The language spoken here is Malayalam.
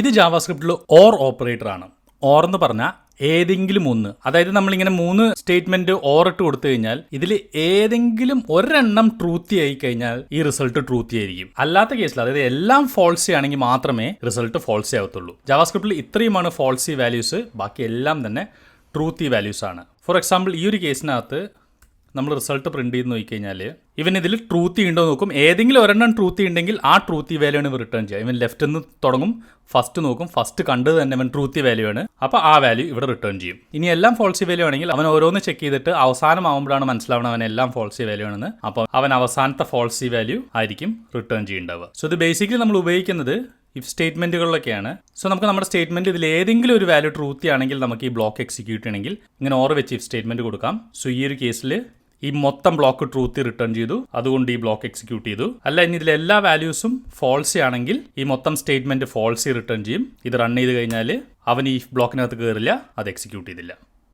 ഇത് ജാവാസ്ക്രിപ്റ്റിൽ ഓർ ഓപ്പറേറ്റർ ആണ്. ഓർ എന്ന് പറഞ്ഞാൽ ഏതെങ്കിലും ഒന്ന്, അതായത് നമ്മളിങ്ങനെ 3 സ്റ്റേറ്റ്മെന്റ് ഓർ ഇട്ട് കൊടുത്തു കഴിഞ്ഞാൽ ഇതിൽ ഏതെങ്കിലും ഒരെണ്ണം ട്രൂത്തി ആയി കഴിഞ്ഞാൽ ഈ റിസൾട്ട് ട്രൂത്തി ആയിരിക്കും. അല്ലാത്ത കേസിൽ, അതായത് എല്ലാം ഫോൾസി ആണെങ്കിൽ മാത്രമേ റിസൾട്ട് ഫോൾസി ആവത്തുള്ളൂ. ജാവാസ്ക്രിപ്റ്റിൽ ഇത്രയുമാണ് ഫോൾസി വാല്യൂസ്, ബാക്കി എല്ലാം തന്നെ ട്രൂത്തി വാല്യൂസ് ആണ്. ഫോർ എക്സാമ്പിൾ ഈ ഒരു കേസിനകത്ത് നമ്മൾ റിസൾട്ട് പ്രിന്റ് ചെയ്ത് നോക്കിക്കഴിഞ്ഞാൽ ഇവൻ ഇതിൽ ട്രൂത്തി ഉണ്ടോ നോക്കും. ഏതെങ്കിലും ഒരെണ്ണം ട്രൂത്തി ഉണ്ടെങ്കിൽ ആ ട്രൂത്തി വാല്യൂ ആണ് ഇവൻ റിട്ടേൺ ചെയ്യുക. ഇവൻ ലെഫ്റ്റ് നിന്ന് തുടങ്ങും, ഫസ്റ്റ് നോക്കും, ഫസ്റ്റ് കണ്ടത് തന്നെ അവൻ ട്രൂത്തി വാല്യൂ ആണ്, അപ്പോൾ ആ വാല്യൂ ഇവിടെ റിട്ടേൺ ചെയ്യും. ഇനി എല്ലാം ഫോൾസി വാല്യൂ ആണെങ്കിൽ അവൻ ഓരോന്ന് ചെക്ക് ചെയ്തിട്ട് അവസാനം ആകുമ്പോഴാണ് മനസ്സിലാവണം അവൻ എല്ലാം ഫോൾസി വാല്യൂ ആണെന്ന്. അപ്പോൾ അവൻ അവസാനത്തെ ഫോൾസി വാല്യൂ ആയിരിക്കും റിട്ടേൺ ചെയ്യേണ്ടത്. സോ ഇത് ബേസിക്കലി നമ്മൾ ഉപയോഗിക്കുന്നത് ഇഫ് സ്റ്റേറ്റ്മെന്റുകളിലൊക്കെയാണ്. സോ നമുക്ക് നമ്മുടെ സ്റ്റേറ്റ്മെന്റ് ഇതിൽ ഏതെങ്കിലും ഒരു വാല്യൂ ട്രൂത്തി ആണെങ്കിൽ നമുക്ക് ഈ ബ്ലോക്ക് എക്സിക്യൂട്ട് ചെയ്യണമെങ്കിൽ ഇങ്ങനെ ഓർ വെച്ച് ഇഫ് സ്റ്റേറ്റ്മെന്റ് കൊടുക്കാം. സോ ഈ ഒരു കേസിൽ ഈ മൊത്തം ബ്ലോക്ക് ട്രൂത്തി റിട്ടേൺ ചെയ്തു, അതുകൊണ്ട് ഈ ബ്ലോക്ക് എക്സിക്യൂട്ട് ചെയ്തു. അല്ല ഇനി ഇതിലെ എല്ലാ വാല്യൂസും ഫോൾസി ആണെങ്കിൽ ഈ മൊത്തം സ്റ്റേറ്റ്മെന്റ് ഫോൾസി റിട്ടേൺ ചെയ്യും. ഇത് റൺ ചെയ്ത് കഴിഞ്ഞാൽ അവൻ ഈ ബ്ലോക്കിനകത്ത് കയറില്ല, അത് എക്സിക്യൂട്ട് ചെയ്തില്ല.